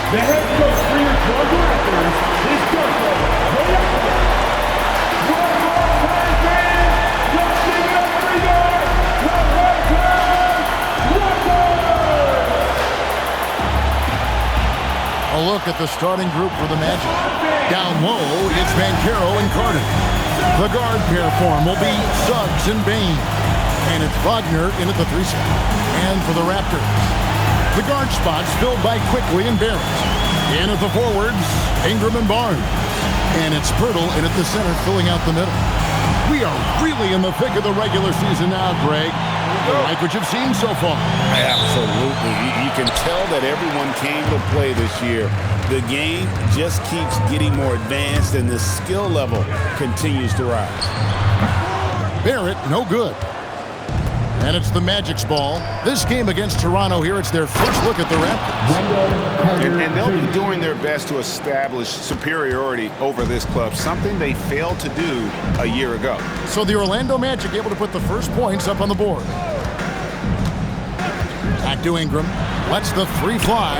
The head coach for your Toronto Raptors is Coach A look at the starting group for the Magic. Down low, it's Banchero and Carter. The guard pair form will be Suggs and Bain. And it's Wagner in at the 3 spot. And for the Raptors, the guard spots filled by Quickly and Barrett. In at the forwards, Ingram and Barnes. And it's Pirtle in at the center, filling out the middle. We are really in the thick of the regular season now, Greg. Like what you've seen so far. Absolutely. You can tell that everyone came to play this year. The game just keeps getting more advanced, and the skill level continues to rise. Barrett, no good. And it's the Magic's ball. This game against Toronto here, it's their first look at the Raptors. And they'll be doing their best to establish superiority over this club, something they failed to do a year ago. So the Orlando Magic able to put the first points up on the board. Back to Ingram. Lets the 3 fly.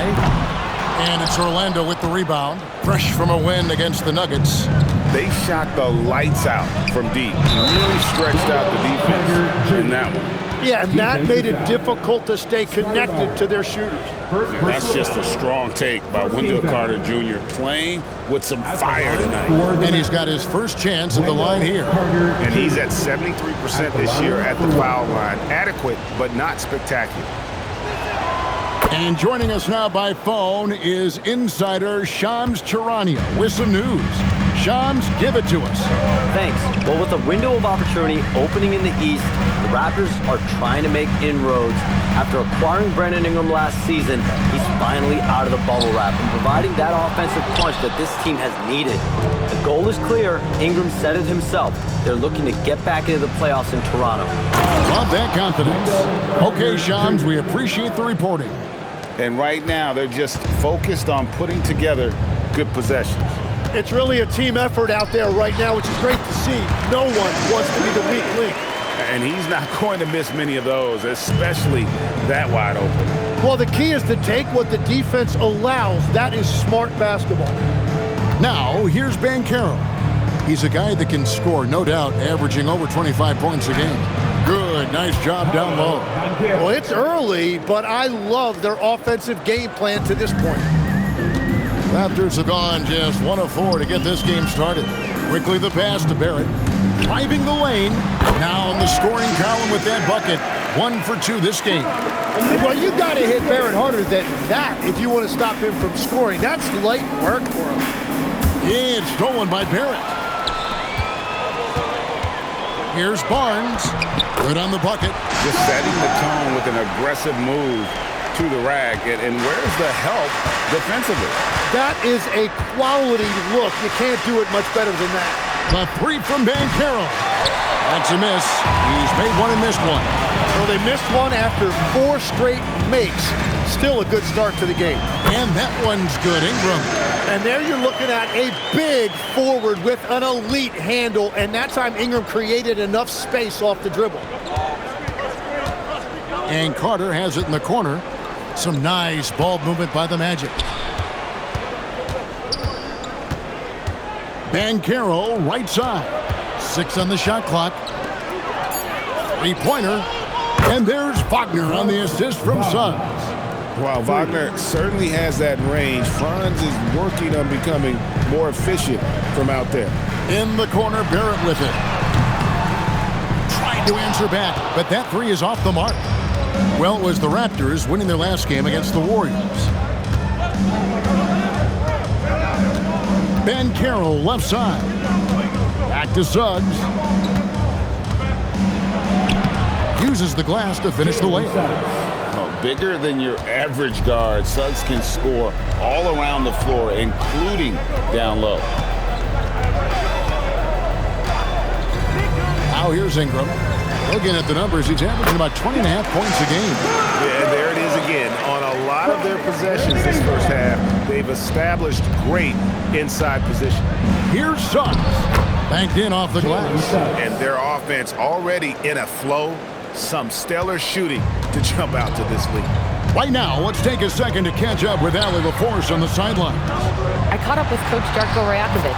And it's Orlando with the rebound. Fresh from a win against the Nuggets. They shot the lights out from deep. Really stretched out the defense in that one. Yeah, and that made it difficult to stay connected to their shooters. And that's just a strong take by Wendell Carter Jr. playing with some fire tonight. And he's got his first chance at the line here. And he's at 73% this year at the foul line. Adequate, but not spectacular. And joining us now by phone is insider Shams Charania with some news. Shams, give it to us. Thanks. Well, with a window of opportunity opening in the East, the Raptors are trying to make inroads. After acquiring Brandon Ingram last season, he's finally out of the bubble wrap and providing that offensive punch that this team has needed. The goal is clear. Ingram said it himself. They're looking to get back into the playoffs in Toronto. Love that confidence. Okay, Shams, we appreciate the reporting. And right now, they're just focused on putting together good possessions. It's really a team effort out there right now, which is great to see. No one wants to be the weak link. And he's not going to miss many of those, especially that wide open. Well, the key is to take what the defense allows. That is smart basketball. Now, here's Banchero. He's a guy that can score, no doubt, averaging over 25 points a game. Good, nice job down low. Well, it's early, but I love their offensive game plan to this point. Raptors have gone just 1 of 4 to get this game started. Quickly the pass to Barrett. Driving the lane. Now in the scoring column with that bucket. 1 for 2 this game. Well, you got to hit Barrett harder than that if you want to stop him from scoring. That's light work for him. Yeah, it's stolen by Barrett. Here's Barnes. Good on the bucket. Just setting the tone with an aggressive move to the rack. And where's the help defensively? That is a quality look. You can't do it much better than that. The 3 from Banchero. That's a miss. He's made one and missed one. Well, they missed one after 4 straight makes. Still a good start to the game. And that one's good. Ingram. And there you're looking at a big forward with an elite handle. And that time Ingram created enough space off the dribble. And Carter has it in the corner. Some nice ball movement by the Magic. Banchero, right side. 6 on the shot clock. 3-pointer. And there's Wagner on the assist from Suggs. While Wagner certainly has that range, Franz is working on becoming more efficient from out there. In the corner, Barrett with it. Tried to answer back, but that 3 is off the mark. Well, it was the Raptors winning their last game against the Warriors. Banchero, left side. Back to Suggs. Uses the glass to finish the layup. Bigger than your average guard, Suggs can score all around the floor, including down low. Now here's Ingram. Looking at the numbers, he's averaging about 20.5 points a game. Yeah, there it is again. On a lot of their possessions this first half, they've established great inside position. Here's Suggs. Banked in off the glass. And their offense already in a flow. Some stellar shooting to jump out to this lead. Right now, let's take a second to catch up with Allie LaForce on the sideline. I caught up with Coach Darko Rajakovic.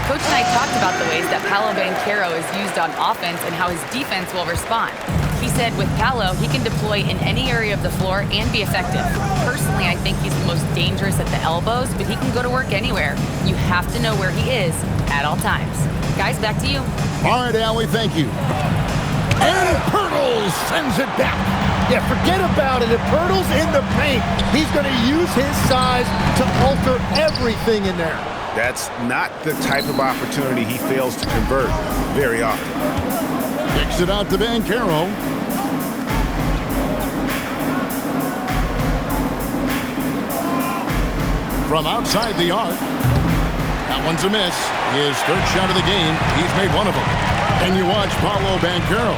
Coach and I talked about the ways that Paolo Banchero is used on offense and how his defense will respond. He said with Paolo, he can deploy in any area of the floor and be effective. Personally, I think he's the most dangerous at the elbows, but he can go to work anywhere. You have to know where he is at all times. Guys, back to you. All right, Allie, thank you. And Pirtles sends it back. Yeah, forget about it. If Pirtle's in the paint, he's going to use his size to alter everything in there. That's not the type of opportunity he fails to convert very often. Kicks it out to Banchero. From outside the arc. That one's a miss. His third shot of the game. He's made one of them. And you watch Paolo Banchero.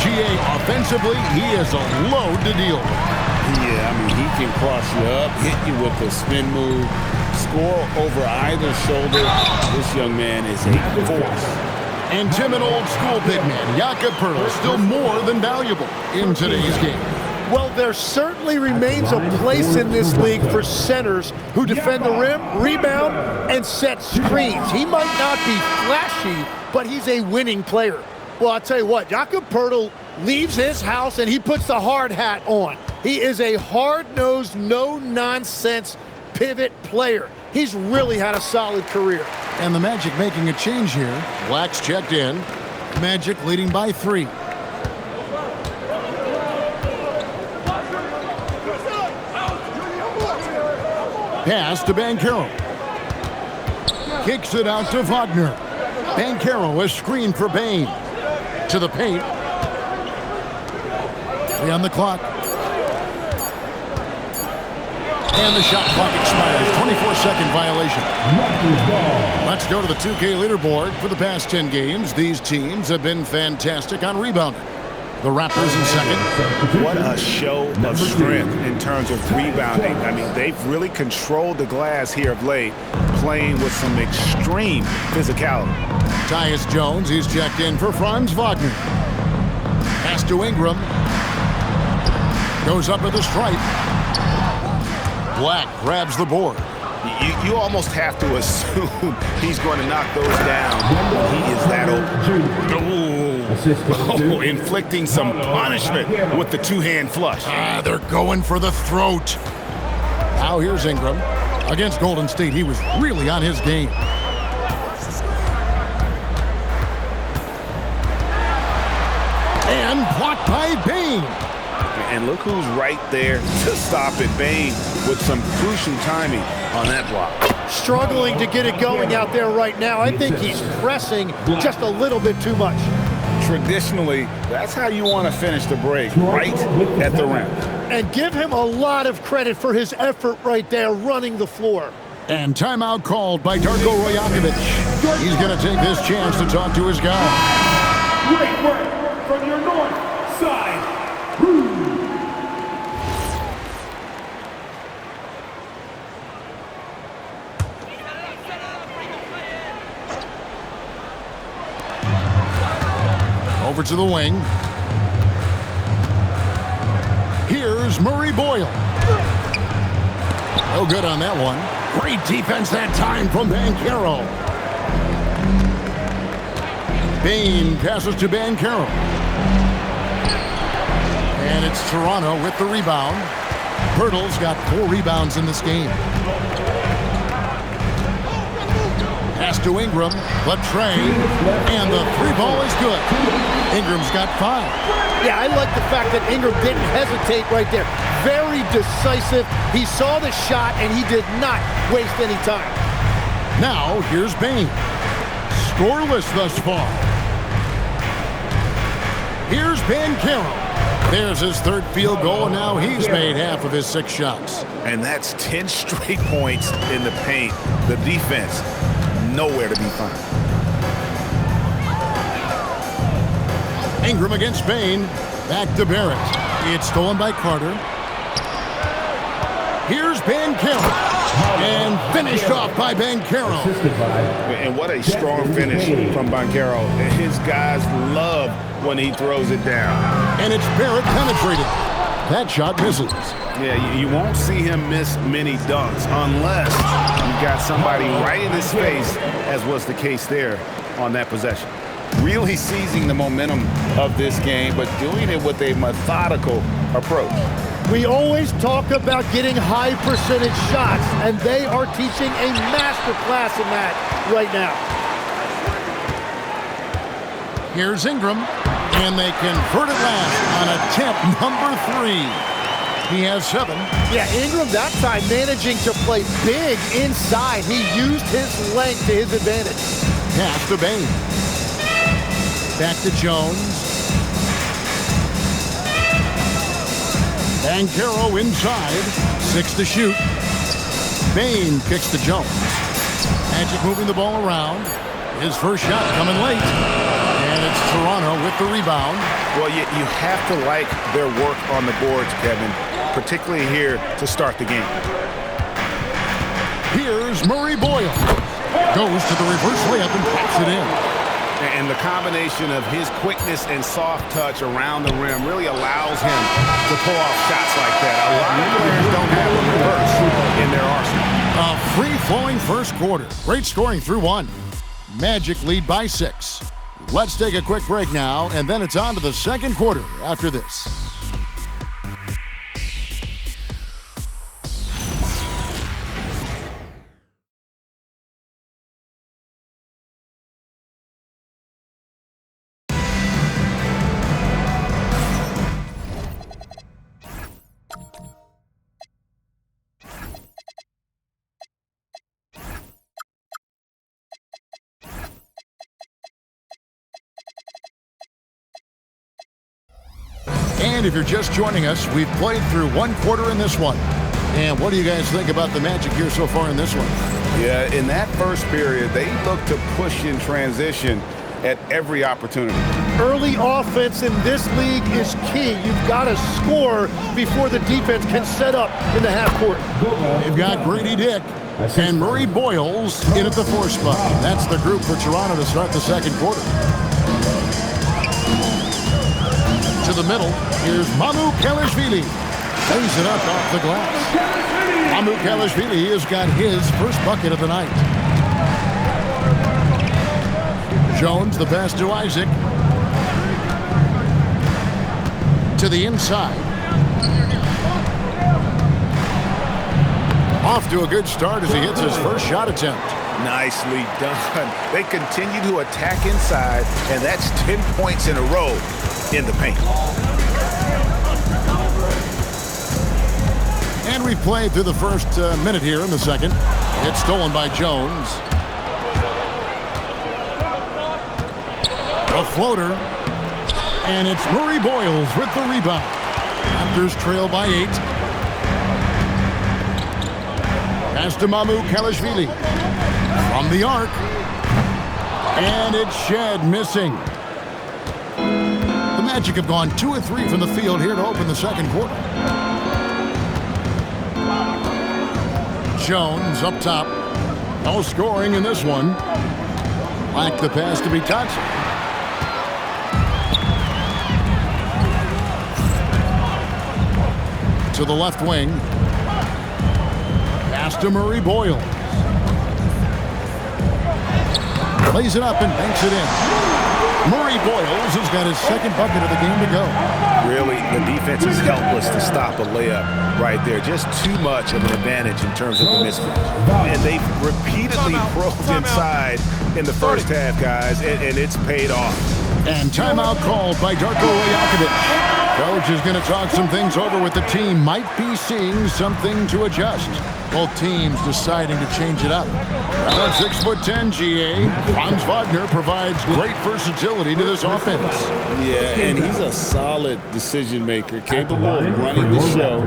GA offensively, he is a load to deal with. Yeah, I mean, he can cross you up, hit you with a spin move, score over either shoulder. This young man is a force. And timid old school big man, Jakob Poeltl, still more than valuable in today's game. Well, there certainly remains a place in this league for centers who defend the rim, rebound, and set screens. He might not be flashy, but he's a winning player. Well, I'll tell you what, Jakob Poeltl leaves his house and he puts the hard hat on. He is a hard-nosed, no-nonsense pivot player. He's really had a solid career. And the Magic making a change here. Black's checked in. Magic leading by 3. Pass to Banchero. Kicks it out to Wagner. Banchero, a screen for Bane. To the paint. 3 on the clock. And the shot clock expires. 24-second violation. Let's go to the 2K leaderboard. For the past 10 games, these teams have been fantastic on rebounding. The Raptors in second. What a show of strength in terms of rebounding. I mean, they've really controlled the glass here of late, playing with some extreme physicality. Tyus Jones, he's checked in for Franz Wagner. Pass to Ingram. Goes up at the stripe. Black grabs the board. You almost have to assume he's going to knock those down. He is that open. Inflicting some punishment with the two-hand flush. They're going for the throat. Now here's Ingram. Against Golden State, he was really on his game. And blocked by Bane. And look who's right there to stop it. Bane with some crucial timing on that block. Struggling to get it going out there right now. I think he's pressing just a little bit too much. Traditionally, that's how you want to finish the break, right at the rim. And give him a lot of credit for his effort right there running the floor. And timeout called by Darko Rajakovic. He's going to take this chance to talk to his guy. Great work from your north side. Over to the wing. Here's Murray Boyle. No good on that one. Great defense that time from Banchero. Bane passes to Banchero. And it's Toronto with the rebound. Poeltl's got 4 rebounds in this game. Pass to Ingram, Latre, and the 3-ball is good. Ingram's got 5. Yeah, I like the fact that Ingram didn't hesitate right there. Very decisive. He saw the shot, and he did not waste any time. Now, here's Bane. Scoreless thus far. Here's Banchero. There's his 3rd field goal, and now he's made half of his 6 shots. And that's 10 straight points in the paint. The defense, nowhere to be found. Ingram against Bane. Back to Barrett. It's stolen by Carter. Here's Banchero. And finished off by Banchero. And what a strong finish from Banchero. His guys love when he throws it down. And it's Barrett penetrating. That shot misses. Yeah, you won't see him miss many dunks unless you've got somebody right in his face, as was the case there on that possession. Really seizing the momentum of this game, but doing it with a methodical approach. We always talk about getting high percentage shots, and they are teaching a master class in that right now. Here's Ingram, and they convert it last on attempt number 3. He has 7. Yeah, Ingram that time managing to play big inside. He used his length to his advantage. Pass to Bain. Back to Jones. Banchero inside. 6 to shoot. Bain kicks to Jones. Magic moving the ball around. His first shot coming late. And it's Toronto with the rebound. Well, you have to like their work on the boards, Kevin, particularly here to start the game. Here's Murray Boyle. Goes to the reverse layup and packs it in. And the combination of his quickness and soft touch around the rim really allows him to pull off shots like that. A lot of players don't have a reverse in their arsenal. A free-flowing first quarter. Great scoring through 1. Magic lead by 6. Let's take a quick break now, and then it's on to the second quarter after this. And if you're just joining us, we've played through 1 quarter in this one. And what do you guys think about the Magic here so far in this one? Yeah, in that first period, they looked to push in transition at every opportunity. Early offense in this league is key. You've got to score before the defense can set up in the half court. They've got Grady Dick and Murray Boyles in at the 4 spot. That's the group for Toronto to start the second quarter. To the middle, here's Mamu Kelishvili. Lays it up off the glass. Mamu Kelishvili has got his first bucket of the night. Jones, the pass to Isaac. To the inside. Off to a good start as he hits his first shot attempt. Nicely done. They continue to attack inside, and that's 10 points in a row in the paint. And we've played through the first minute here in the second. It's stolen by Jones. A floater. And it's Murray Boyles with the rebound. Raptors trail by 8. Pass to Mamu Kelishvili. From the arc. And it's Shed missing. The Magic have gone 2 of 3 from the field here to open the second quarter. Jones up top. No scoring in this one. Lack the pass to be touched. To the left wing. Pass to Murray Boyle. Lays it up and banks it in. Murray Boyles has got his second bucket of the game to go. Really, the defense is helpless to stop a layup right there. Just too much of an advantage in terms of the mismatch. And they've repeatedly probed inside in the first half, guys, and it's paid off. And timeout called by Darko Rajakovic. Coach is going to talk some things over with the team. Might be seeing something to adjust. Both teams deciding to change it up. At 6'10", GA, Franz Wagner provides great versatility to this offense. Yeah, and he's a solid decision maker, capable of running the show.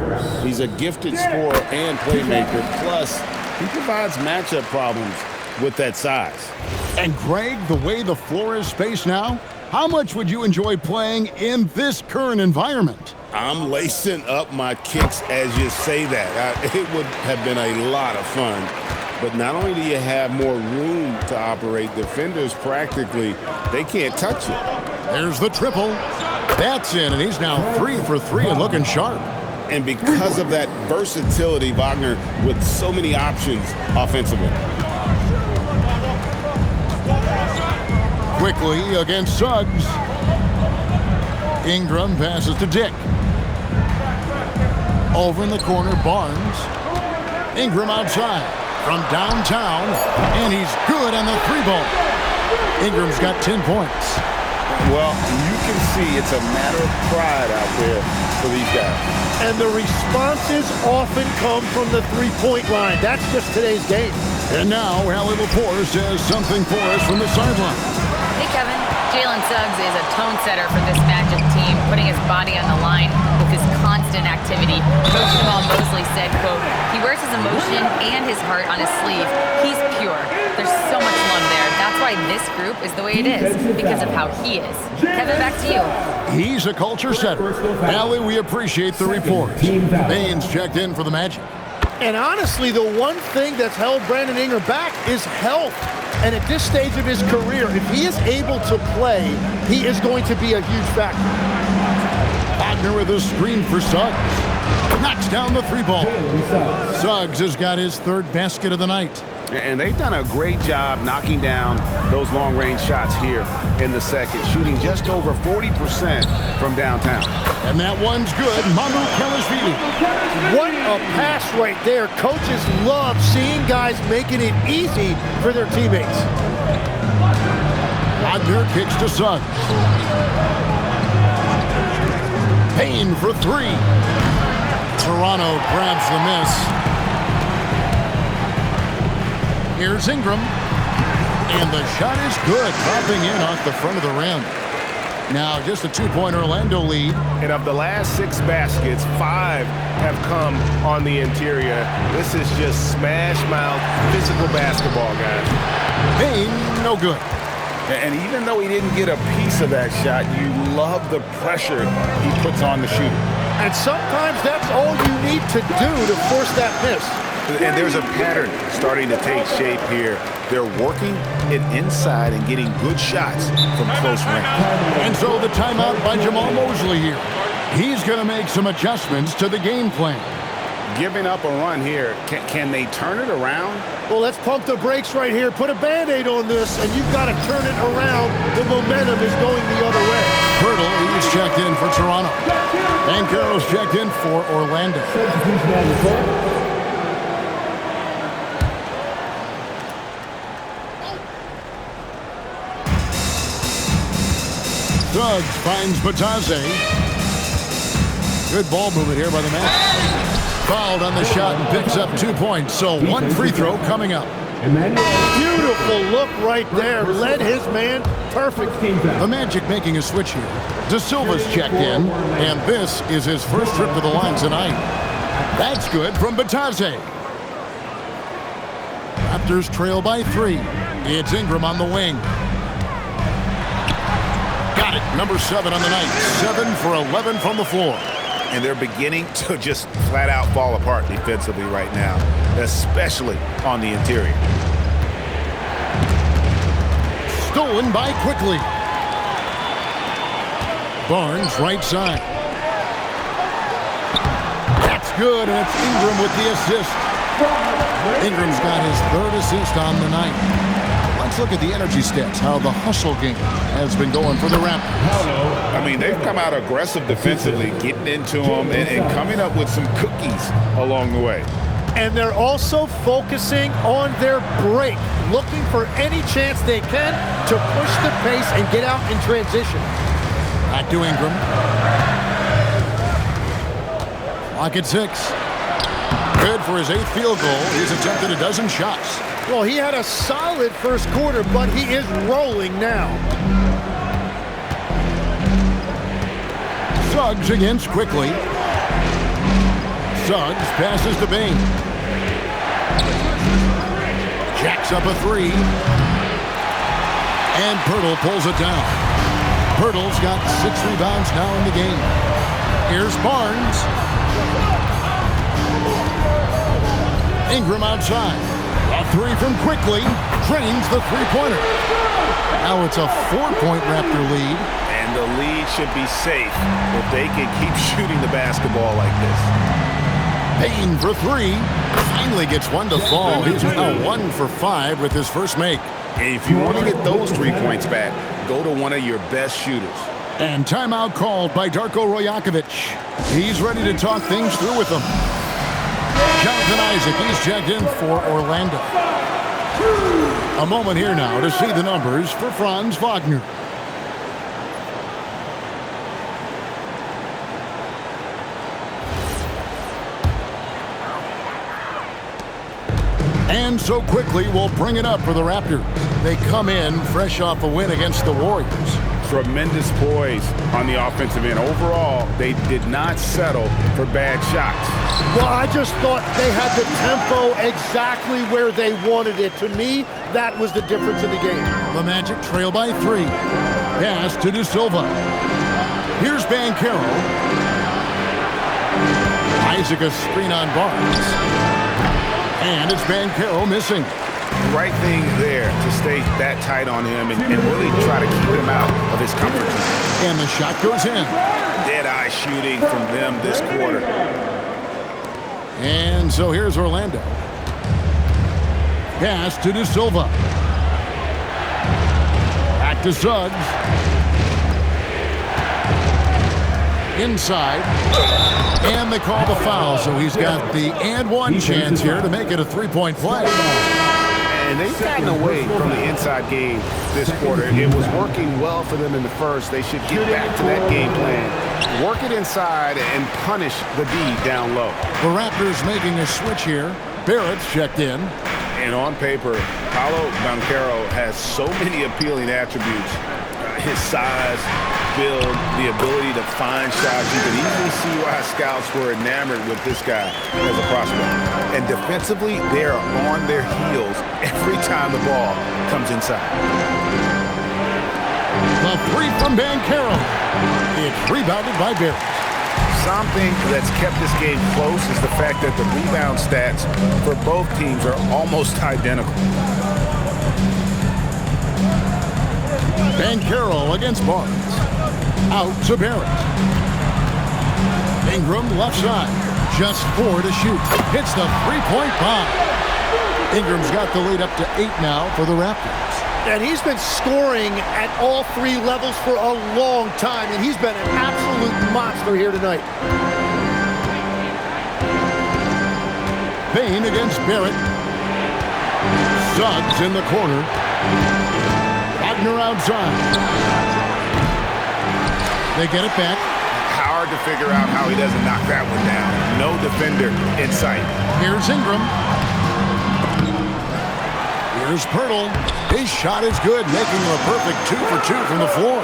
He's a gifted scorer and playmaker. Plus, he provides matchup problems with that size. And Greg, the way the floor is spaced now, how much would you enjoy playing in this current environment? I'm lacing up my kicks as you say that. It would have been a lot of fun. But not only do you have more room to operate, defenders practically, they can't touch you. There's the triple. That's in, and he's now 3 for 3 and looking sharp. And because of that versatility, Wagner with so many options offensively. Quickly against Suggs. Ingram passes to Dick. Over in the corner, Barnes. Ingram outside from downtown, and he's good on the 3-ball. Ingram's got 10 points. Well, you can see it's a matter of pride out there for these guys. And the responses often come from the three-point line. That's just today's game. And now, Allie Laporte says something for us from the sideline. Hey, Kevin. Jalen Suggs is a tone setter for this Magic team, putting his body on the line with his constant activity. Coach Jamal Mosley said, quote, he wears his emotion and his heart on his sleeve. He's pure. There's so much love there. That's why this group is the way it is, because of how he is. Kevin, back to you. He's a culture setter. Allie, we appreciate the report. Baines checked in for the Magic. And honestly, the one thing that's held Brandon Ingram back is health. And at this stage of his career, if he is able to play, he is going to be a huge factor. Wagner with a screen for Suggs. Knocks down the 3-ball. Suggs has got his 3rd basket of the night. And they've done a great job knocking down those long-range shots here in the second, shooting just over 40% from downtown. And that one's good. Mamu Kelishvili. What a pass right there. Coaches love seeing guys making it easy for their teammates. Wagner kicks to Suggs. Payne for 3. Toronto grabs the miss. Here's Ingram. And the shot is good, popping in off the front of the rim. Now just a 2-point Orlando lead. And of the last 6 baskets, 5 have come on the interior. This is just smash mouth physical basketball, guys. Payne, no good. And even though he didn't get a piece of that shot, you love the pressure he puts on the shooter. And sometimes that's all you need to do to force that miss. And there's a pattern starting to take shape here. They're working it inside and getting good shots from close range. And so the timeout by Jamal Mosley here. He's going to make some adjustments to the game plan. Giving up a run here, can they turn it around? Well, let's pump the brakes right here. Put a Band-Aid on this, and you've got to turn it around. The momentum is going the other way. Hurdle, he's checked in for Toronto. Banchero's checked in for Orlando. Suggs finds Batase. Good ball movement here by the man. Fouled on the shot and picks up 2 points. So 1 free throw coming up. Beautiful look right there. Led his man perfect. The Magic making a switch here. De Silva's checked in, and this is his first trip to the line tonight. That's good from Batase. Raptors trail by 3. It's Ingram on the wing. Got it. Number 7 on the night. 7 for 11 from the floor. And they're beginning to just flat out fall apart defensively right now, especially on the interior. Stolen by Quickly. Barnes right side. That's good, and it's Ingram with the assist. Ingram's got his 3rd assist on the night. Let's look at the energy stats, how the hustle game has been going for the Raptors. I mean, they've come out aggressive defensively, getting into them and coming up with some cookies along the way. And they're also focusing on their break, looking for any chance they can to push the pace and get out in transition. Back to Ingram. Clock at 6. Good for his 8th field goal. He's attempted a dozen shots. Well, he had a solid first quarter, but he is rolling now. Suggs against Quickly. Suggs passes to Bain. Jacks up a 3. And Pirtle pulls it down. Pirtle's got 6 rebounds now in the game. Here's Barnes. Ingram outside. A 3 from Quickly. Drains the 3-pointer. Now it's a 4-point Raptor lead. And And the lead should be safe if they can keep shooting the basketball like this. Payne for three. Finally gets one to fall. He's now 1 for 5 with his first make. If you want to get those 3 points back, go to one of your best shooters. And timeout called by Darko Rajakovic. He's ready to talk things through with them. Jonathan Isaac, he's checked in for Orlando. A moment here now to see the numbers for Franz Wagner. And so quickly, we'll bring it up for the Raptors. They come in fresh off a win against the Warriors. Tremendous poise on the offensive end. Overall, they did not settle for bad shots. Well, I just thought they had the tempo exactly where they wanted it. To me, that was the difference in the game. The Magic trail by 3. Pass to De Silva. Here's Banchero. Isaac a screen on Barnes. And it's Banchero missing. Right thing there to stay that tight on him and really try to keep him out of his comfort zone. And the shot goes in. Dead-eye shooting from them this quarter. And so here's Orlando. Pass to De Silva. Back to Suggs. Inside. And they call the foul, so he's got the and one chance here to make it a 3-point play. And they've gotten away from the inside game this quarter. It was working well for them in the first. They should get back to that game plan. Work it inside and punish the D down low. The Raptors making a switch here. Barrett's checked in. And on paper, Paolo Banchero has so many appealing attributes. His size, build, the ability to find shots. You can easily see why scouts were enamored with this guy as a prospect. And defensively, they are on their heels every time the ball comes inside. The three from Banchero. It's rebounded by Barrett. Something that's kept this game close is the fact that the rebound stats for both teams are almost identical. Banchero against Barnes. Out to Barrett. Ingram left side. Just 4 to shoot. Hits the three-point bomb. Ingram's got the lead up to 8 now for the Raptors. And he's been scoring at all 3 levels for a long time, and he's been an absolute monster here tonight. Payne against Barrett. Suggs in the corner. Wagner outside. They get it back. Hard to figure out how he doesn't knock that one down. No defender in sight. Here's Ingram. Here's Pirtle. His shot is good, making him a perfect 2 for 2 from the floor.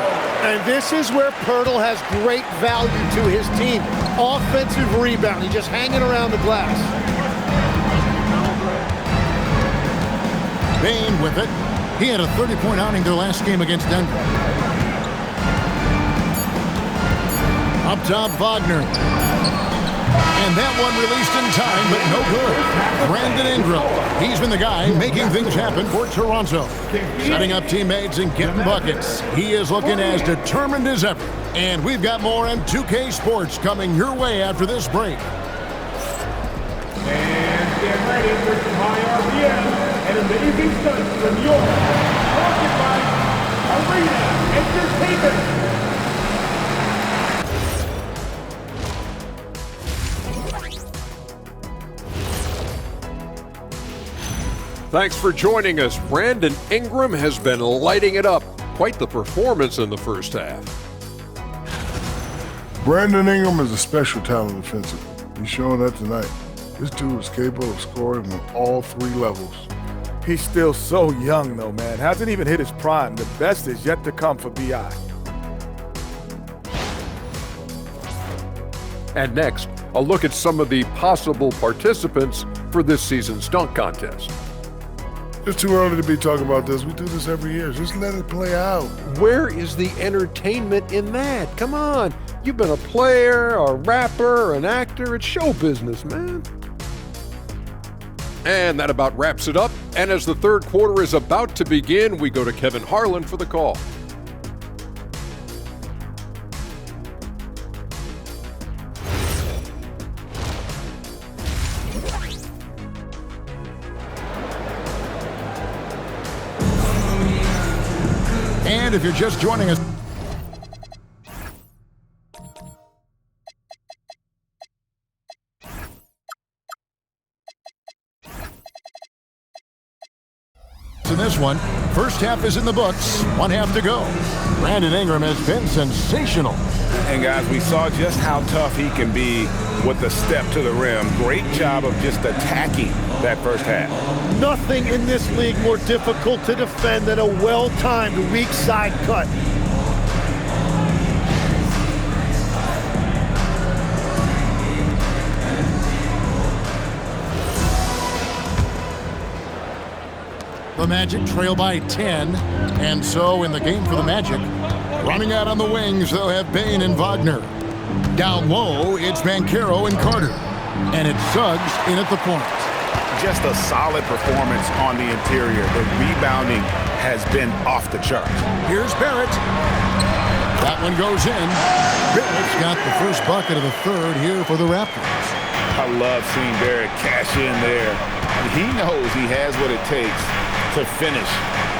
And this is where Pirtle has great value to his team. Offensive rebound. He's just hanging around the glass. Payne with it. He had a 30-point outing their last game against Denver. Up top, Wagner. And that one released in time, but no good. Brandon Ingram. He's been the guy making things happen for Toronto. Setting up teammates and getting buckets. He is looking as determined as ever. And we've got more M2K Sports coming your way after this break. And get ready for MyNBA. An amazing stunt from York. Brought by Arena Entertainment. Thanks for joining us. Brandon Ingram has been lighting it up. Quite the performance in the first half. Brandon Ingram is a special talent offensively. He's showing that tonight. This dude is capable of scoring on all 3 levels. He's still so young, though, man. Hasn't even hit his prime. The best is yet to come for B.I. And next, a look at some of the possible participants for this season's dunk contest. It's too early to be talking about this. We do this every year. Just let it play out. Where is the entertainment in that? Come on. You've been a player, a rapper, an actor. It's show business, man. And that about wraps it up. And as the third quarter is about to begin, we go to Kevin Harlan for the call. And if you're just joining us, in this one, first half is in the books, 1 half to go. Brandon Ingram has been sensational. And guys, we saw just how tough he can be with the step to the rim. Great job of just attacking that first half. Nothing in this league more difficult to defend than a well-timed weak side cut. The Magic trail by 10, and so in the game for the Magic, running out on the wings, they'll have Bane and Wagner. Down low, it's Banchero and Carter, and it's Suggs in at the point. Just a solid performance on the interior. The rebounding has been off the chart. Here's Barrett. That one goes in. Barrett's got the first bucket of the third here for the Raptors. I love seeing Barrett cash in there. He knows he has what it takes to finish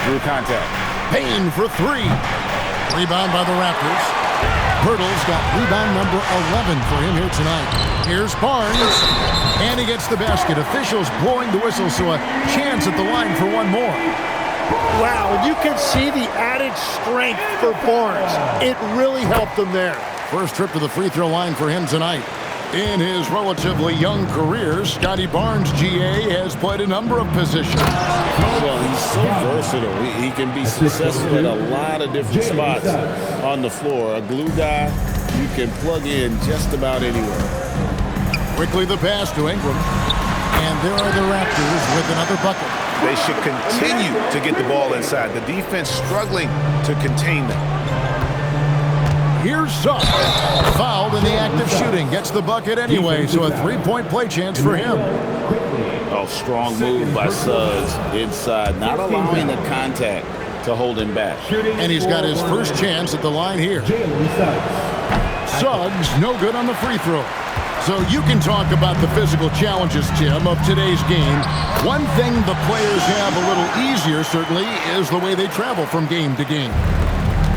through contact. Payne for three. Rebound by the Raptors. Pirtle's got rebound number 11 for him here tonight. Here's Barnes, and he gets the basket. Officials blowing the whistle, so a chance at the line for one more. Wow, and you can see the added strength for Barnes. It really helped him there. First trip to the free throw line for him tonight. In his relatively young career, Scotty Barnes, GA, has played a number of positions. Well, he's so versatile. He can be successful at a lot of different spots on the floor. A glue guy you can plug in just about anywhere. Quickly the pass to Ingram. And there are the Raptors with another bucket. They should continue to get the ball inside. The defense struggling to contain them. Here's Suggs. Fouled in the act of shooting. Gets the bucket anyway, so a three-point play chance for him. Oh, strong move by Suggs inside, not allowing the contact to hold him back. And he's got his first chance at the line here. Suggs, no good on the free throw. So you can talk about the physical challenges, Tim, of today's game. One thing the players have a little easier, certainly, is the way they travel from game to game.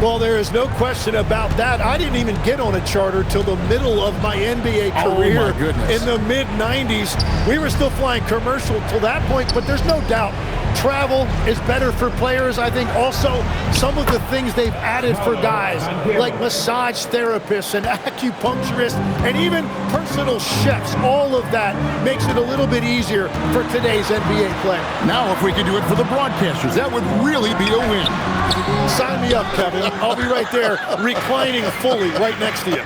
Well, there is no question about that. I didn't even get on a charter till the middle of my NBA career. Oh, my goodness. In the mid-90s. We were still flying commercial till that point, but there's no doubt travel is better for players. I think also some of the things they've added for guys, like massage therapists and acupuncturists and even personal chefs, all of that makes it a little bit easier for today's NBA play. Now, if we could do it for the broadcasters, that would really be a win. Sign me up, Kevin. I'll be right there reclining fully right next to you.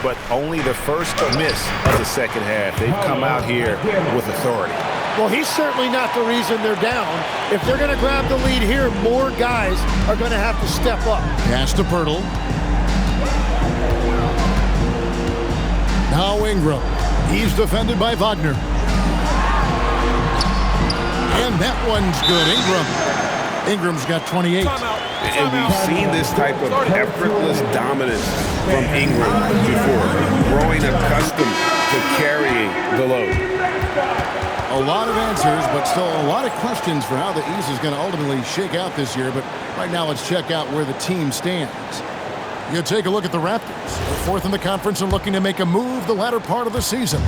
But only the first miss of the second half. They've come out here with authority. Well, he's certainly not the reason they're down. If they're going to grab the lead here, more guys are going to have to step up. Pass to Pirtle. Now Ingram. He's defended by Wagner. And that one's good. Ingram's got 28. And we've seen this type of effortless dominance from Ingram before, growing accustomed to carrying the load. A lot of answers, but still a lot of questions for how the East is going to ultimately shake out this year. But right now, let's check out where the team stands. You take a look at the Raptors. They're fourth in the conference and looking to make a move the latter part of the season.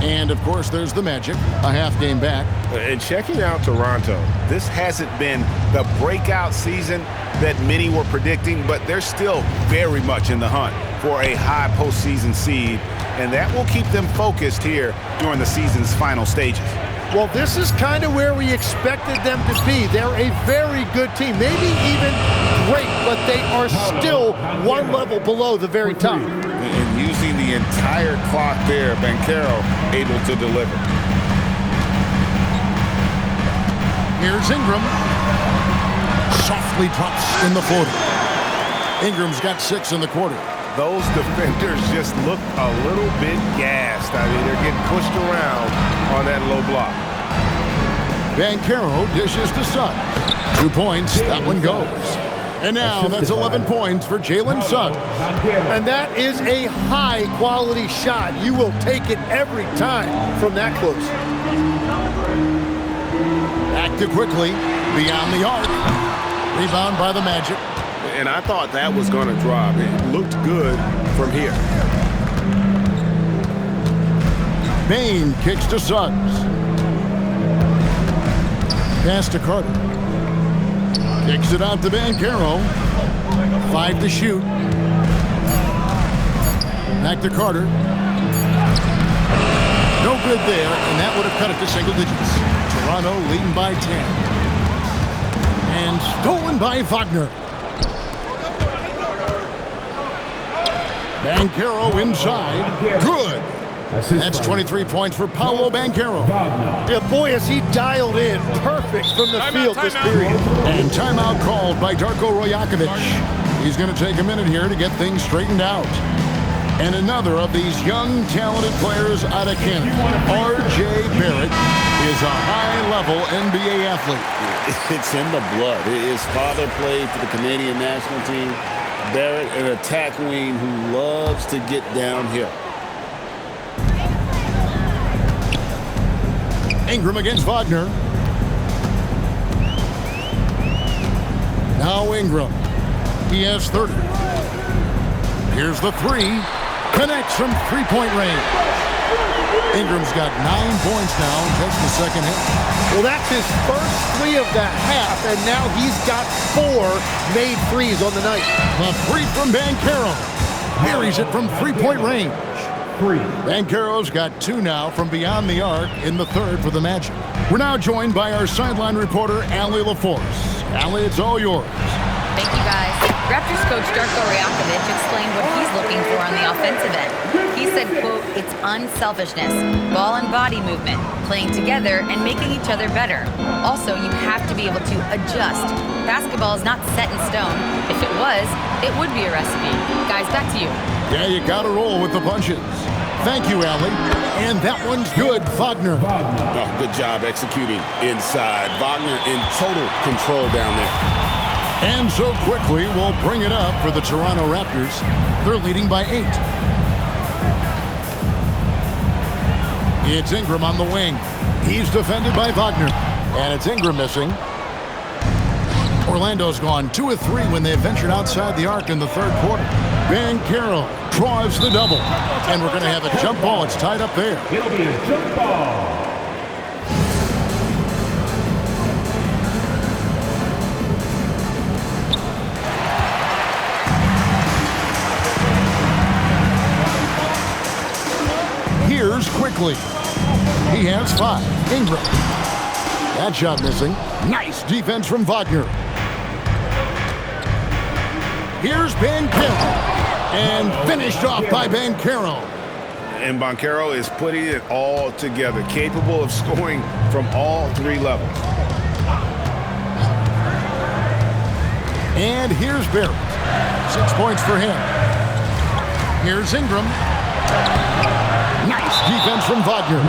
And, of course, there's the Magic, a half game back. And checking out Toronto, this hasn't been the breakout season that many were predicting, but they're still very much in the hunt for a high postseason seed, and that will keep them focused here during the season's final stages. Well, this is kind of where we expected them to be. They're a very good team, maybe even great, but they are still one level below the very top. And using the entire clock there, Banchero able to deliver. Here's Ingram. Softly drops in the floater. Ingram's got 6 in the quarter. Those defenders just look a little bit gassed. I mean, they're getting pushed around on that low block. Banchero dishes to Suggs. 2 points. That one goes. And now that's 11 points for Jalen Suggs. And that is a high-quality shot. You will take it every time from that close. Back to quickly. Beyond the arc. Rebound by the Magic. And I thought that was going to drop. It looked good from here. Bane kicks to Suggs. Pass to Carter. Kicks it out to Banchero. 5 to shoot. Back to Carter. No good there, and that would have cut it to single digits. Toronto leading by 10. And stolen by Wagner. Banchero inside. Good. That's 23 points for Paolo Banchero. Yeah, boy, has he dialed in perfect from the field this period. And timeout called by Darko Rajakovic. He's going to take a minute here to get things straightened out. And another of these young, talented players out of Canada, R.J. Barrett, is a high-level NBA athlete. It's in the blood. His father played for the Canadian national team. Barrett, an attack wing who loves to get downhill. Ingram against Wagner. Now Ingram. He has 30. Here's the three. Connects from three-point range. Ingram's got 9 points now and takes the second hit. Well, that's his first 3 of the half, and now he's got 4 made threes on the night. A three from Banchero. Buries it from three-point range. Banchero's got 2 now from beyond the arc in the third for the Magic. We're now joined by our sideline reporter, Allie LaForce. Allie, it's all yours. Thank you, guys. Raptors coach Darko Rajakovic explained what he's looking for on the offensive end. He said, quote, "It's unselfishness, ball and body movement, playing together and making each other better. Also, you have to be able to adjust. Basketball is not set in stone. If it was, it would be a recipe." Guys, back to you. Yeah, you got to roll with the punches. Thank you, Allie. And that one's good, Wagner. Oh, good job executing inside. Wagner in total control down there. And so quickly, we'll bring it up for the Toronto Raptors. They're leading by 8. It's Ingram on the wing. He's defended by Wagner. And it's Ingram missing. Orlando's gone 2 of 3 when they ventured outside the arc in the third quarter. Banchero draws the double. And we're going to have a jump ball. It's tied up there. It'll be a jump ball. Here's quickly. He has 5. Ingram. That shot missing. Nice defense from Wagner. Here's Banchero. And finished off by Banchero. And Banchero is putting it all together, capable of scoring from all 3 levels. And here's Barrett. 6 points for him. Here's Ingram. Nice defense from Wagner.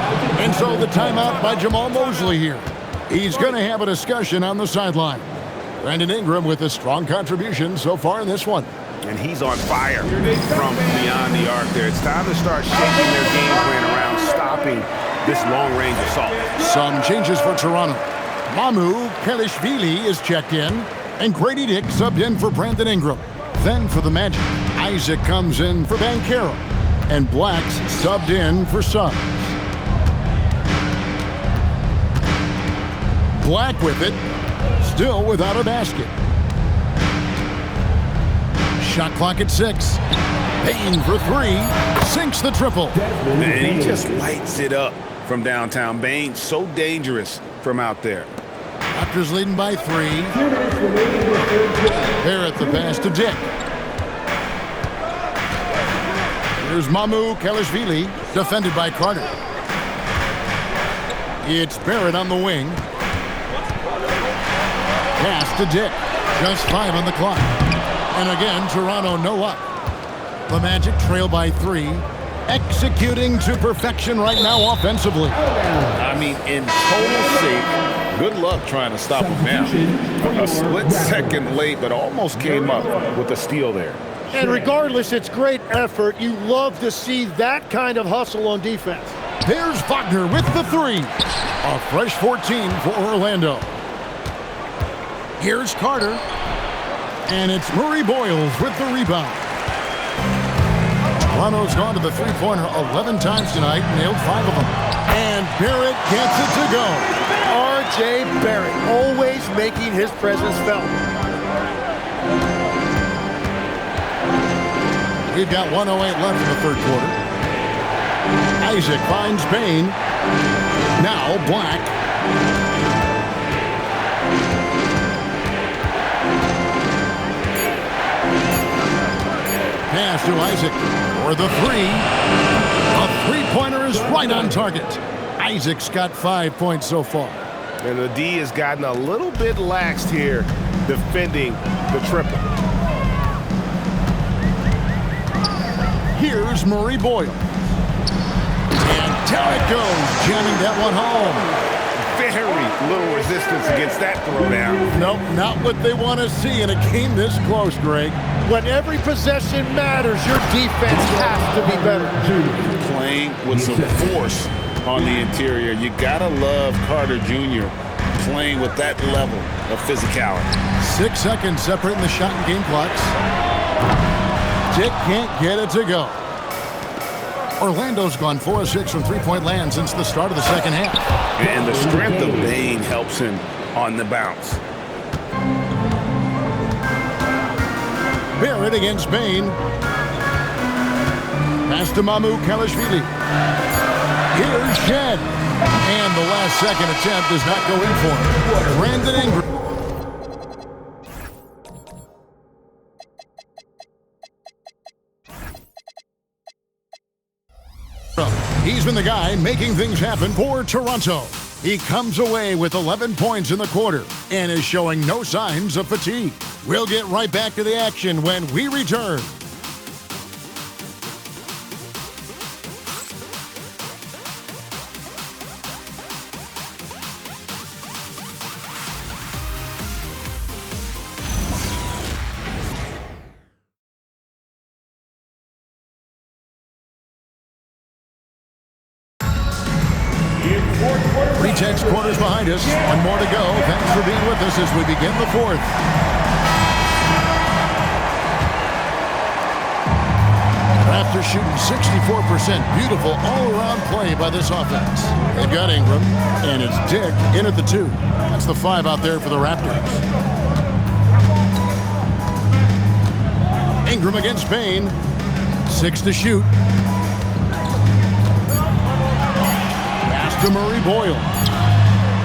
And so the timeout by Jamal Mosley here. He's going to have a discussion on the sideline. Brandon Ingram with a strong contribution so far in this one. And he's on fire from beyond the arc there. It's time to start shaking their game plan around stopping this long-range assault. Some changes for Toronto. Mamu Kelishvili is checked in, and Grady Dick subbed in for Brandon Ingram. Then for the Magic, Isaac comes in for Banchero, and Blacks subbed in for Suggs. Black with it, still without a basket. Shot clock at 6. Payne for 3, sinks the triple. And he just lights it up from downtown. Bane so dangerous from out there. Raptors leading by 3. Barrett the pass to Dick. Here's Mamu Kelishvili, defended by Carter. It's Barrett on the wing. Pass to Dick. Just 5 on the clock. And again, Toronto no luck. The Magic trail by 3. Executing to perfection right now offensively. I mean, in total sync. Good luck trying to stop him now. A split second late, but almost came up with a steal there. And regardless, it's great effort. You love to see that kind of hustle on defense. There's Wagner with the 3. A fresh 14 for Orlando. Here's Carter. And it's Murray Boyles with the rebound. Toronto's gone to the three-pointer 11 times tonight, nailed 5 of them. And Barrett gets it to go. R.J. Barrett, always making his presence felt. We've got 1:08 left in the third quarter. Isaac finds Bain. Now Black. Pass to Isaac for the three. A three-pointer is right on target. Isaac's got 5 points so far. And the D has gotten a little bit laxed here defending the triple. Here's Murray Boyle. And down it goes, jamming that one home. Very little resistance against that throwdown. Nope, not what they want to see in a game this close, Greg. When every possession matters, your defense has to be better. Playing with some force on the interior. You gotta love Carter Jr. playing with that level of physicality. 6 seconds separating the shot and game clocks. Dick can't get it to go. Orlando's gone 4 of 6 from three-point land since the start of the second half. And the strength of Bain helps him on the bounce. Barrett against Bain. Pass to Mamu Kalashvili. Here's Shed. And the last second attempt does not go in for him. Brandon Ingram. He's been the guy making things happen for Toronto. He comes away with 11 points in the quarter and is showing no signs of fatigue. We'll get right back to the action when we return. Tense quarters behind us. One more to go. Thanks for being with us as we begin the fourth. Raptors shooting 64%. Beautiful all-around play by this offense. They've got Ingram, and it's Dick in at the 2. That's the 5 out there for the Raptors. Ingram against Bain. 6 to shoot. Pass to Murray Boyle.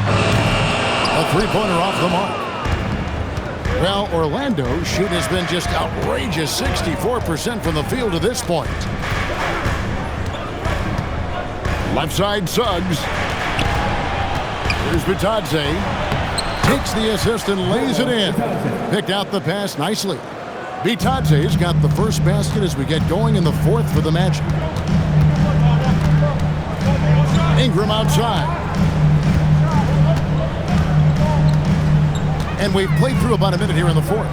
A three-pointer off the mark. Well, Orlando's shoot has been just outrageous, 64% from the field to this point. Left side, Suggs. Here's Bitadze. Takes the assist and lays it in. Picked out the pass nicely. Bitadze's got the first basket as we get going in the fourth for the Magic. Ingram outside. And we've played through about a minute here in the fourth.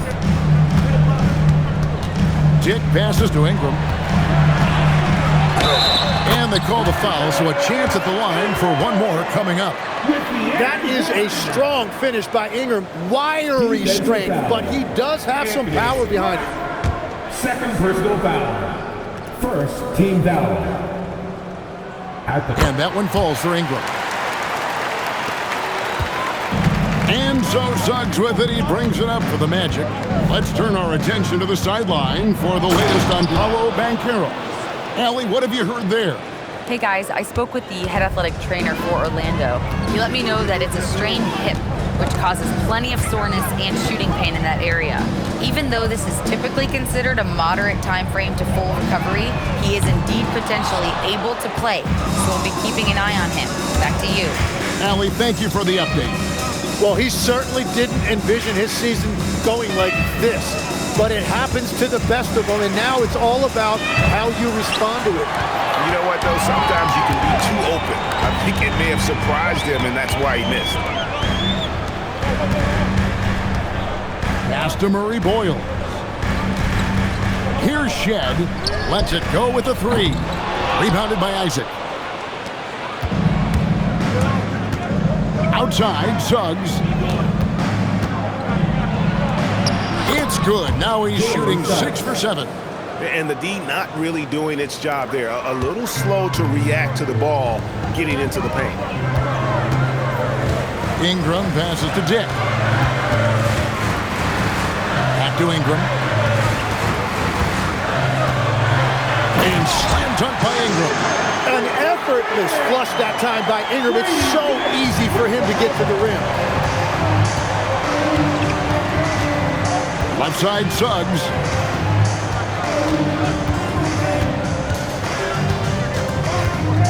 Dick passes to Ingram. And they call the foul, so a chance at the line for one more coming up. That is a strong finish by Ingram. Wiry strength, but he does have some power behind it. Second personal foul. First team foul. And that one falls for Ingram. And so Suggs with it. He brings it up for the Magic. Let's turn our attention to the sideline for the latest on Paolo Banchero. Allie, what have you heard there? Hey guys, I spoke with the head athletic trainer for Orlando. He let me know that it's a strained hip, which causes plenty of soreness and shooting pain in that area. Even though this is typically considered a moderate time frame to full recovery, he is indeed potentially able to play. So we'll be keeping an eye on him. Back to you. Allie, thank you for the update. Well, he certainly didn't envision his season going like this, but it happens to the best of them, and now it's all about how you respond to it. You know what, though? Sometimes you can be too open. I think it may have surprised him, and that's why he missed. Pass to Murray Boyle. Here's Shed. Lets it go with the 3. Rebounded by Isaac. Outside, Suggs. It's good. Now he's shooting 6 for 7. And the D not really doing its job there. A little slow to react to the ball getting into the paint. Ingram passes to Dick. Back to Ingram. And slam dunk by Ingram. An effortless flush that time by Ingram. It's so easy for him to get to the rim. Left side, Suggs.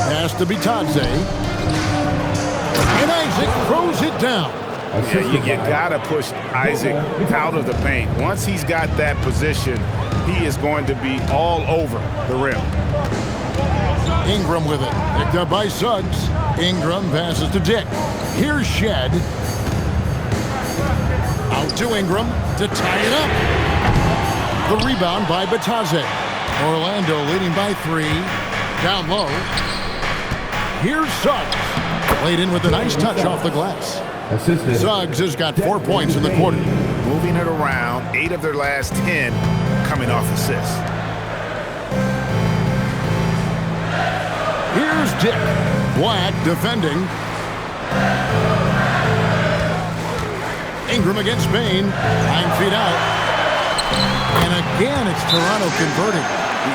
Pass to Bitadze. And Isaac throws it down. Yeah, you got to push Isaac out of the paint. Once he's got that position, he is going to be all over the rim. Ingram with it. Picked up by Suggs. Ingram passes to Dick. Here's Shed. Out to Ingram to tie it up. The rebound by Bitadze. Orlando leading by 3. Down low. Here's Suggs. Played in with a nice touch off the glass. Suggs has got 4 points in the quarter. Moving it around, 8 of their last 10 coming off assists. Here's Dick. Black defending. Ingram against Bain. 9 feet out. And again, it's Toronto converting.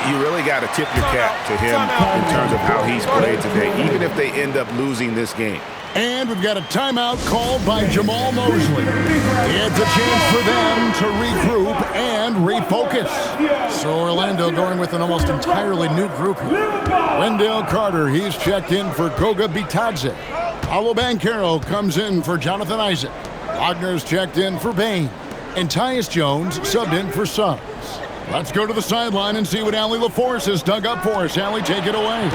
You really got to tip your cap to him in terms of how he's played today, even if they end up losing this game. And we've got a timeout called by Jamal Mosley. It's a chance for them to regroup and refocus. So Orlando going with an almost entirely new group here. Wendell Carter, he's checked in for Goga Bitadze. Paolo Banchero comes in for Jonathan Isaac. Wagner's checked in for Bain. And Tyus Jones subbed in for Suggs. Let's go to the sideline and see what Allie LaForce has dug up for us. Allie, take it away.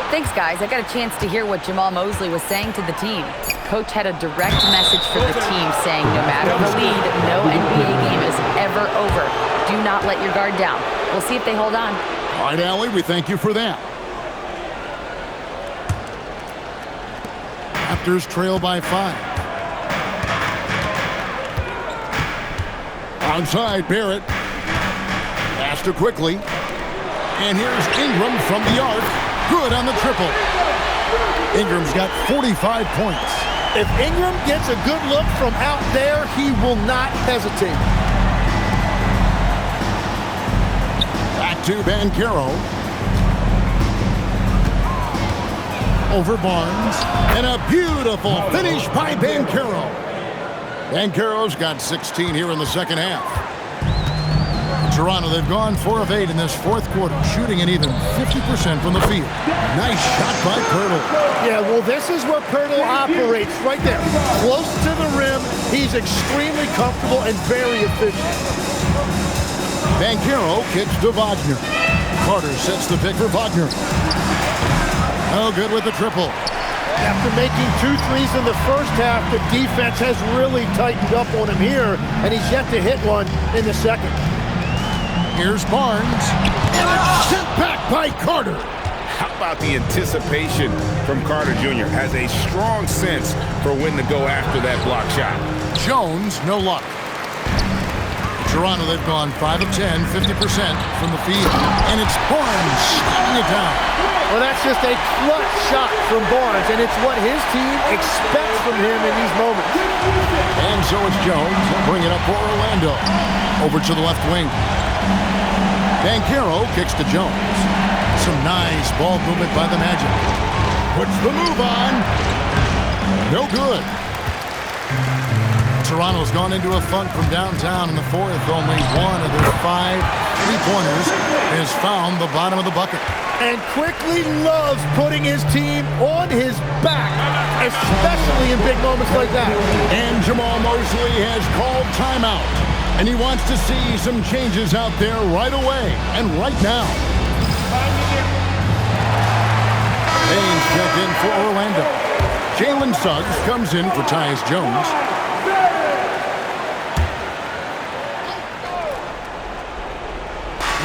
Thanks, guys. I got a chance to hear what Jamal Mosley was saying to the team. Coach had a direct message for the team saying no matter the lead, no NBA game is ever over. Do not let your guard down. We'll see if they hold on. All right, Allie, we thank you for that. Raptors trail by 5. Outside, Barrett. Pass to quickly. And here's Ingram from the arc. Good on the triple. Ingram's got 45 points. If Ingram gets a good look from out there, he will not hesitate. Back to Banchero. Over Barnes. And a beautiful finish by Banchero. Banchero's got 16 here in the second half. Toronto, they've gone 4 of 8 in this fourth quarter, shooting an even 50% from the field. Nice shot by Pirtle. Yeah, well, this is where Pirtle operates, right there. Close to the rim, he's extremely comfortable and very efficient. Banchero kicks to Wagner. Carter sets the pick for Wagner. Oh, good with the triple. After making 2 threes in the first half, the defense has really tightened up on him here, and he's yet to hit one in the second. Here's Barnes, and it's sent back by Carter. How about the anticipation from Carter Jr. Has a strong sense for when to go after that block shot. Jones, no luck. Toronto, they've gone 5 of 10, 50% from the field, and it's Barnes slamming it down. Well, that's just a clutch shot from Barnes, and it's what his team expects from him in these moments. And so it's Jones. He'll bring it up for Orlando. Over to the left wing. Banchero kicks to Jones. Some nice ball movement by the Magic. Puts the move on. No good. Toronto's gone into a funk from downtown in the fourth. Only one of their 5 3-pointers has found the bottom of the bucket. And quickly loves putting his team on his back, especially in big moments like that. And Jamal Mosley has called timeout. And he wants to see some changes out there right away and right now. Baines checked in for Orlando. Jalen Suggs comes in for Tyus Jones.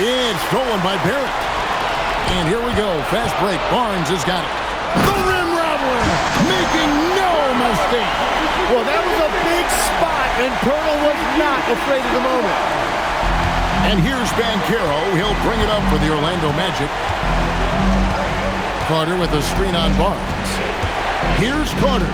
It's stolen by Barrett. And here we go. Fast break. Barnes has got it. The rim robber, making no mistake. Well, that was a big spot, and Pirtle was not afraid of the moment. And here's Banchero. He'll bring it up for the Orlando Magic. Carter with a screen on Barnes. Here's Carter.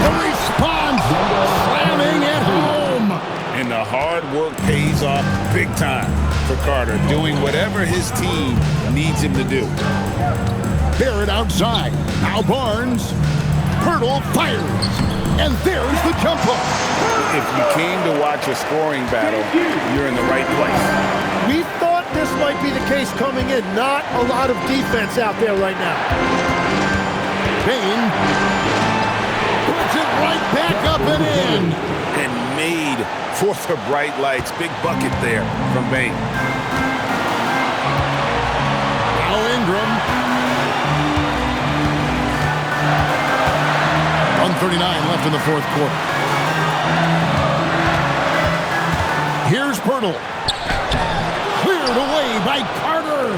The response, slamming it home. And the hard work pays off big time for Carter, doing whatever his team needs him to do. Barrett outside. Now Barnes. Hurdle fires. And there's the jump ball. If you came to watch a scoring battle, you're in the right place. We thought this might be the case coming in. Not a lot of defense out there right now. Bane puts it right back up and in. And made for the bright lights. Big bucket there from Bane. Now Ingram. 1:39 left in the fourth quarter. Here's Pirtle. Cleared away by Carter.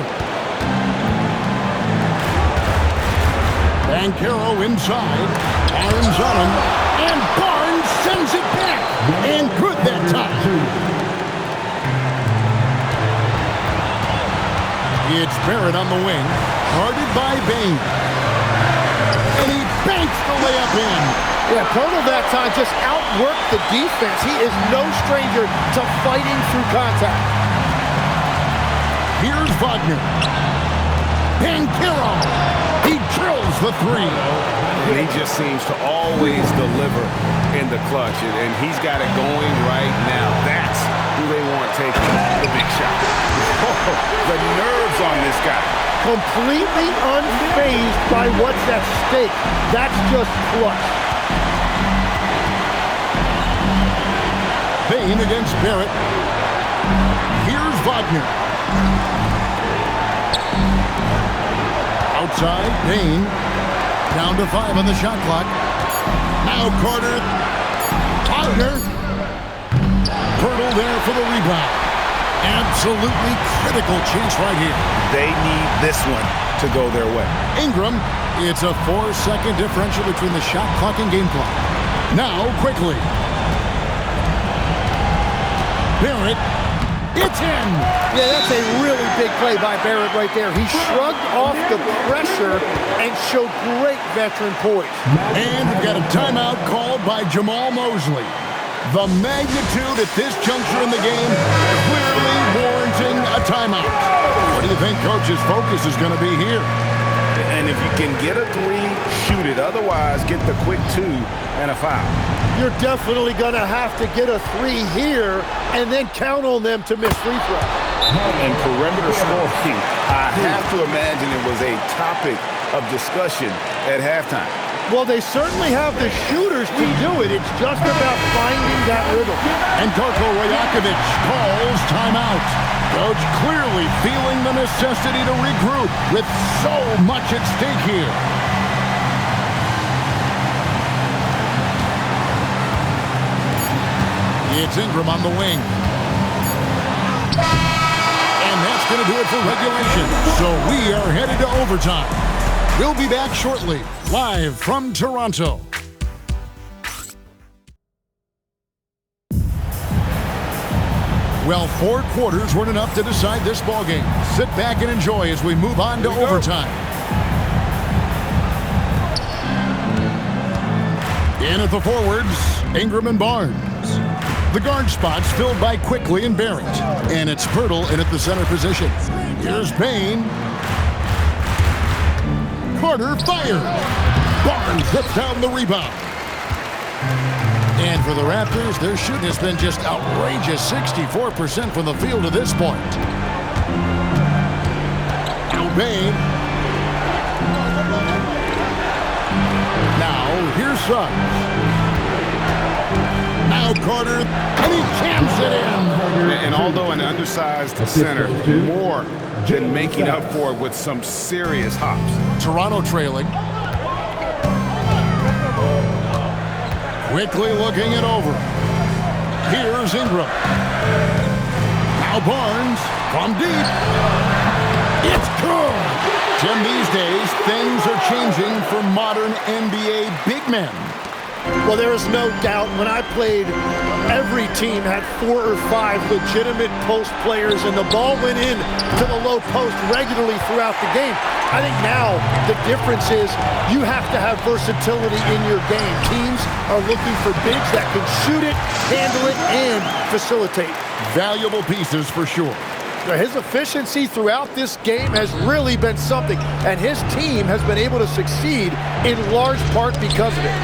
Banchero inside. Barnes on him. And Barnes sends it back. And good that time. It's Barrett on the wing. Guarded by Bane. And he banks the layup in. Yeah, Pirtle that time just outworked the defense. He is no stranger to fighting through contact. Here's Wagner. Banchero. He drills the three. And he just seems to always deliver in the clutch. And he's got it going right now. That's who they want taking the big shot. The nerves on this guy. Completely unfazed by what's at stake. That's just clutch. Bane against Barrett. Here's Wagner. Outside, Bane. Down to 5 on the shot clock. Now Carter. Wagner. Pirtle there for the rebound. Absolutely critical chance right here. They need this one to go their way. Ingram. It's a 4-second differential between the shot clock and game clock. Now, quickly. Barrett. It's in. Yeah, that's a really big play by Barrett right there. He shrugged off the pressure and showed great veteran poise. And we've got a timeout called by Jamal Mosley. The magnitude at this juncture in the game clearly warranting a timeout. What do you think Coach's focus is going to be here? And if you can get a three, shoot it. Otherwise, get the quick 2 and a foul. You're definitely going to have to get a 3 here and then count on them to miss free throws. And perimeter scoring, I have to imagine it was a topic of discussion at halftime. Well, they certainly have the shooters to do it. It's just about finding that rhythm. And Darko Rajakovic calls timeout. Coach clearly feeling the necessity to regroup with so much at stake here. It's Ingram on the wing. And that's going to do it for regulation. So we are headed to overtime. We'll be back shortly, live from Toronto. Well, 4 quarters weren't enough to decide this ballgame. Sit back and enjoy as we move on to overtime. In at the forwards, Ingram and Barnes. The guard spots filled by Quickly and Barrett. And it's Pirtle in at the center position. Here's Bane. Carter fires. Barnes rips down the rebound. And for the Raptors, their shooting has been just outrageous. 64% from the field to this point. Now Bane. Now here's Suggs. Now Carter, and he jams it in. And although an undersized center, more than making up for it with some serious hops. Toronto trailing. Quickly looking it over. Here's Ingram. Now Barnes from deep. It's good. Tim, these days, things are changing for modern NBA big men. Well, there is no doubt when I played, every team had 4 or 5 legitimate post players, and the ball went in to the low post regularly throughout the game. I think now the difference is you have to have versatility in your game. Teams are looking for bigs that can shoot it, handle it, and facilitate. Valuable pieces for sure. His efficiency throughout this game has really been something, and his team has been able to succeed in large part because of it.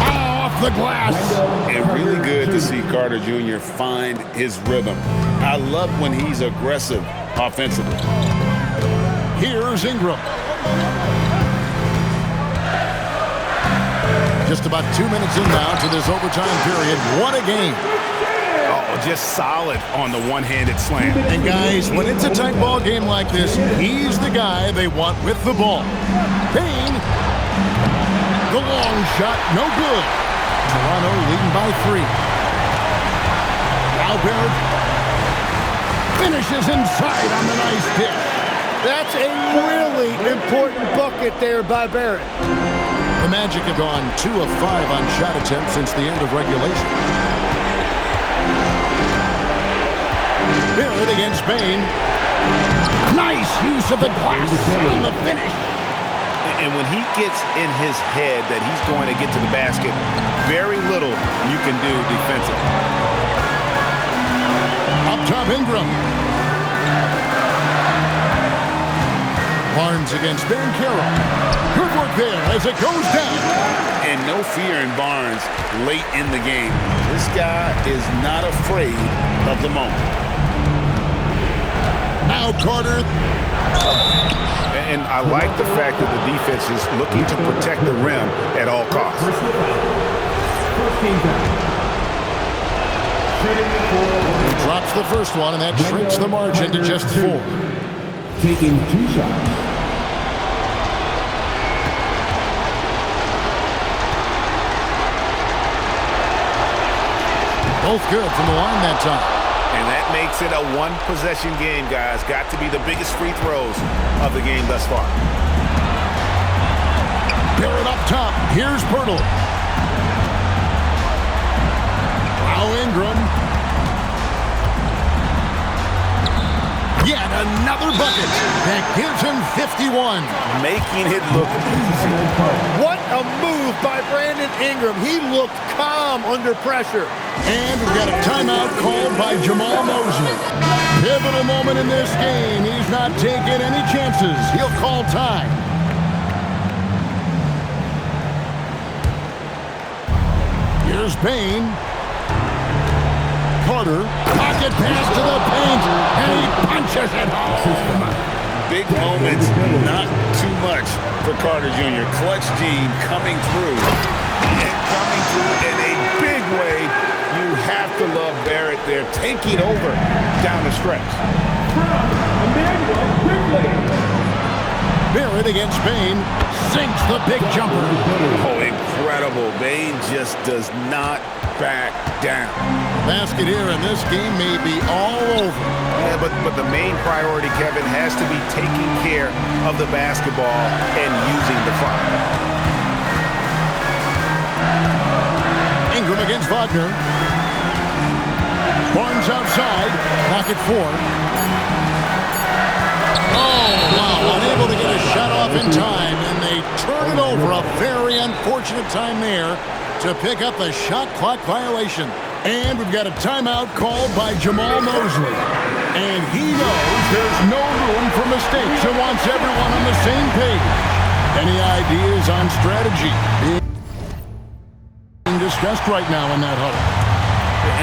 Off the glass. And really good to see Carter Jr. find his rhythm. I love when he's aggressive offensively. Here's Ingram. Just about 2 minutes in now to this overtime period. What a game. Oh, just solid on the one-handed slam. And guys, when it's a tight ball game like this, he's the guy they want with the ball. Payne. The long shot, no good. Toronto leading by 3. Now Barrett finishes inside on the nice dish. That's a really important bucket there by Barrett. The Magic have gone 2 of 5 on shot attempts since the end of regulation. Barrett against Payne. Nice use of the glass on the finish. And when he gets in his head that he's going to get to the basket, very little you can do defensively. Up top, Ingram. Barnes against Bankero. Good work there as it goes down. And no fear in Barnes late in the game. This guy is not afraid of the moment. Now Carter. And I like the fact that the defense is looking to protect the rim at all costs. He drops the first one, and that shrinks the margin to just 4. Taking 2 shots. Both good from the line that time. And that makes it a one-possession game, guys. Got to be the biggest free throws of the game thus far. Barrett up top. Here's Pirtle. Now Ingram. Yet another bucket that gives him 51. Making it look easy. What a move by Brandon Ingram. He looked calm under pressure. And we've got a timeout called by Jamal Mosley. Pivotal moment in this game. He's not taking any chances. He'll call time. Here's Payne. Carter. Pocket pass to the paint. And he punches it home. Big moments, not too much for Carter Jr. Clutch gene coming through. And coming through in a big way. You have to love Barrett there, taking over down the stretch. Barrett against Payne. Sinks the big jumper. Oh, incredible. Payne just does not back down. Basket here in this game may be all over. Yeah, but the main priority, Kevin, has to be taking care of the basketball and using the clock. Ingram against Wagner. Barnes outside. Pocket 4. Oh, wow. Unable to get a shot off in time, and they turn it over. A very unfortunate time there to pick up a shot clock violation. And we've got a timeout called by Jamal Mosley. And he knows there's no room for mistakes and wants everyone on the same page. Any ideas on strategy being discussed right now in that huddle?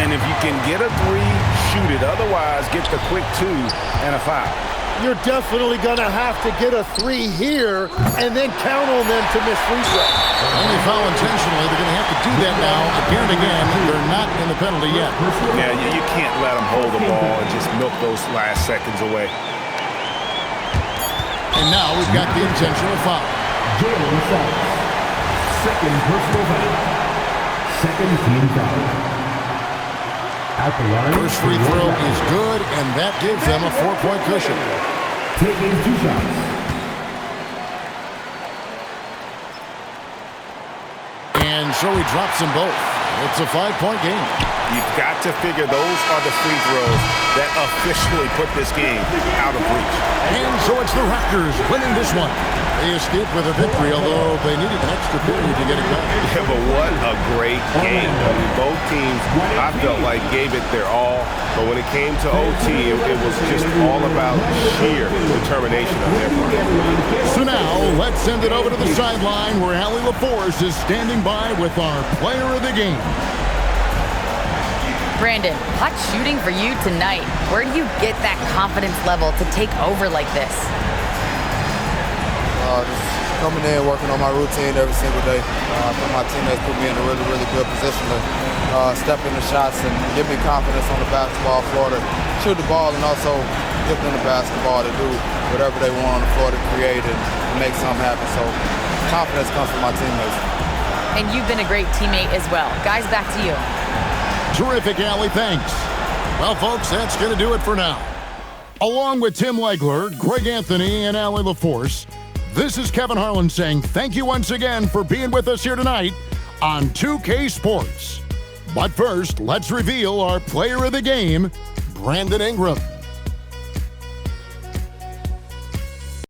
And if you can get a 3, shoot it. Otherwise, get the quick 2 and a foul. You're definitely going to have to get a 3 here and then count on them to miss free throws. When they foul intentionally, they're going to have to do that now. Again and again, they're not in the penalty yet. Yeah, you can't let them hold the ball and just milk those last seconds away. And now we've got the intentional foul. Jalen Sachs. Second personal foul. Second team foul. At the line. First free throw is good, and that gives them a 4-point cushion. Taking 2 shots. And so he drops them both. It's a 5-point game. You've got to figure those are the free throws that officially put this game out of reach. And so it's the Raptors winning this one. They escaped with a victory, although they needed an extra period to get it back. Yeah, but what a great game. I mean, both teams, I felt like, gave it their all. But when it came to OT, it was just all about sheer determination on their part. So now, let's send it over to the sideline where Allie LaForce is standing by with our player of the game. Brandon, hot shooting for you tonight. Where do you get that confidence level to take over like this? Just coming in, working on my routine every single day. My teammates put me in a really, really good position to step in the shots and give me confidence on the basketball floor to shoot the ball, and also give them the basketball to do whatever they want on the floor to create and make something happen. So confidence comes from my teammates. And you've been a great teammate as well. Guys, back to you. Terrific, Allie. Thanks. Well, folks, that's going to do it for now. Along with Tim Legler, Greg Anthony, and Allie LaForce, this is Kevin Harlan saying thank you once again for being with us here tonight on 2K Sports. But first, let's reveal our player of the game, Brandon Ingram.